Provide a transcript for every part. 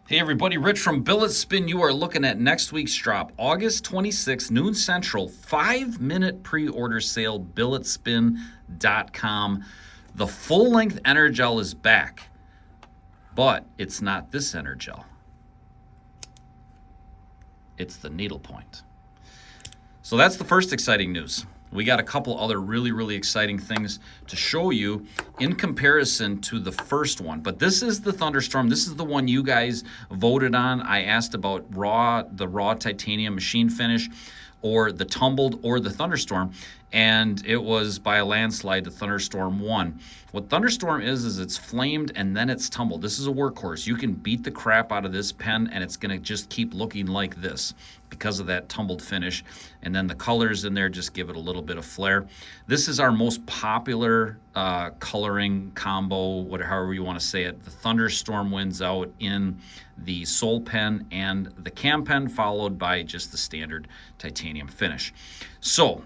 Hey everybody, Rich from Billet Spin. You are looking at next week's drop, August 26th, noon central, 5-minute pre-order sale, billetspin.com. The full-length Energel is back, but it's not this Energel. It's the needlepoint. So that's the first exciting news. We got a couple other really exciting things to show you in comparison to the first one. But this is the Thunderstorm. This is the one you guys voted on. I asked about the raw titanium machine finish, or the tumbled, or the Thunderstorm, and it was by a landslide the Thunderstorm won. What Thunderstorm is it's flamed and then it's tumbled. This is a workhorse. You can beat the crap out of this pen and it's going to just keep looking like this because of that tumbled finish. And then the colors in there just give it a little bit of flair. This is our most popular coloring combo, however you want to say it. The Thunderstorm wins out in the Soul Pen and the Cam Pen, followed by just the standard titanium finish. So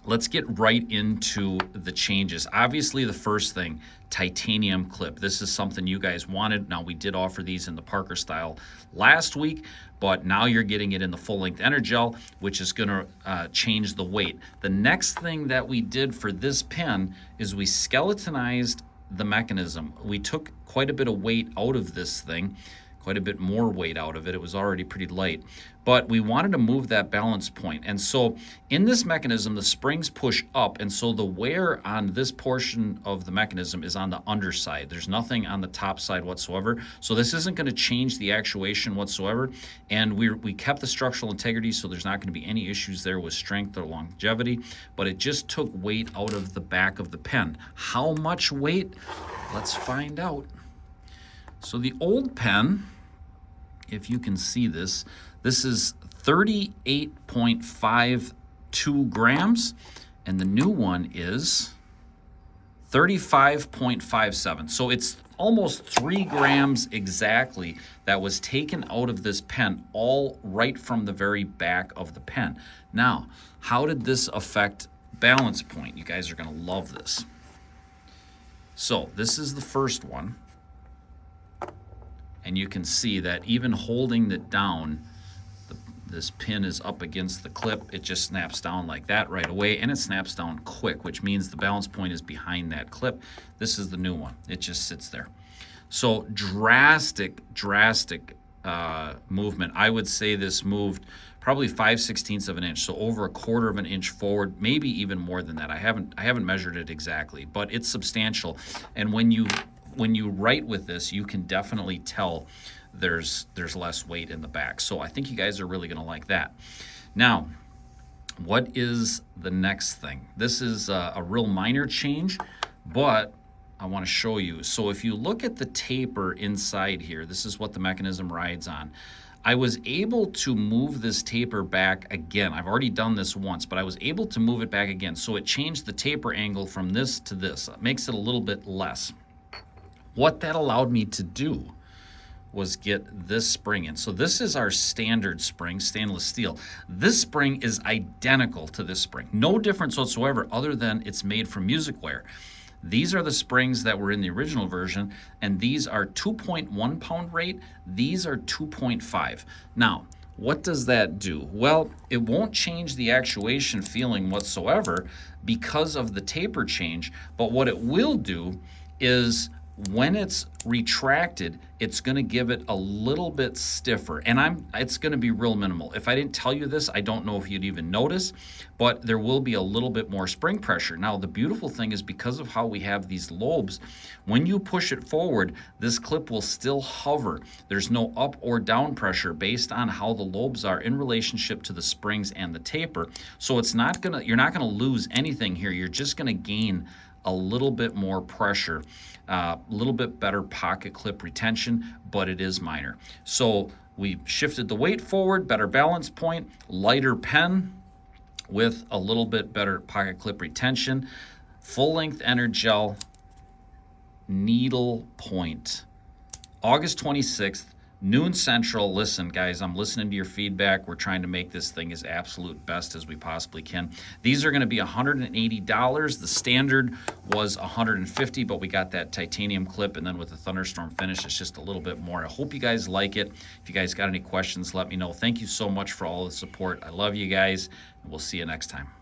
let's get right into the changes. Obviously, the first thing, titanium clip. This is something you guys wanted. Now, we did offer these in the Parker style last week, but now you're getting it in the full-length Energel, which is going to change the weight. The next thing that we did for this pen is we skeletonized the mechanism. We took quite a bit of weight out of this thing, quite a bit more weight out of it. It was already pretty light, but we wanted to move that balance point. And so in this mechanism, the springs push up, and so the wear on this portion of the mechanism is on the underside. There's nothing on the top side whatsoever. So this isn't going to change the actuation whatsoever. And we kept the structural integrity, so there's not going to be any issues there with strength or longevity, but it just took weight out of the back of the pen. How much weight? Let's find out. So the old pen, if you can see this is 38.52 grams, and the new one is 35.57. So it's almost 3 grams exactly that was taken out of this pen, all right from the very back of the pen. Now, how did this affect balance point? You guys are going to love this. So this is the first one. And you can see that even holding it down, this pin is up against the clip. It just snaps down like that right away, and it snaps down quick, which means the balance point is behind that clip. This is the new one. It just sits there. So drastic movement. I would say this moved probably 5/16 of an inch, so over 1/4 of an inch forward, maybe even more than that. I haven't measured it exactly, but it's substantial. And when you write with this, you can definitely tell there's less weight in the back. So I think you guys are really going to like that. Now, what is the next thing? This is a real minor change, but I want to show you. So if you look at the taper inside here, this is what the mechanism rides on. I was able to move this taper back again. I've already done this once, but I was able to move it back again. So it changed the taper angle from this to this. It makes it a little bit less. What that allowed me to do was get this spring in. So this is our standard spring, stainless steel. This spring is identical to this spring. No difference whatsoever, other than it's made from music wear. These are the springs that were in the original version, and these are 2.1 pound rate. These are 2.5. Now, what does that do? Well, it won't change the actuation feeling whatsoever because of the taper change, but what it will do is when it's retracted, it's going to give it a little bit stiffer, and it's going to be real minimal. If I didn't tell you this, I don't know if you'd even notice, but there will be a little bit more spring pressure. Now, the beautiful thing is because of how we have these lobes, when you push it forward, this clip will still hover. There's no up or down pressure based on how the lobes are in relationship to the springs and the taper. So you're not going to lose anything here. You're just going to gain a little bit more pressure, a little bit better pocket clip retention, but it is minor. So we shifted the weight forward, better balance point, lighter pen with a little bit better pocket clip retention, full-length Energel needle point. August 26th, noon Central. Listen, guys, I'm listening to your feedback. We're trying to make this thing as absolute best as we possibly can. These are going to be $180. The standard was $150, but we got that titanium clip, and then with the thunderstorm finish, it's just a little bit more. I hope you guys like it. If you guys got any questions, let me know. Thank you so much for all the support. I love you guys, and we'll see you next time.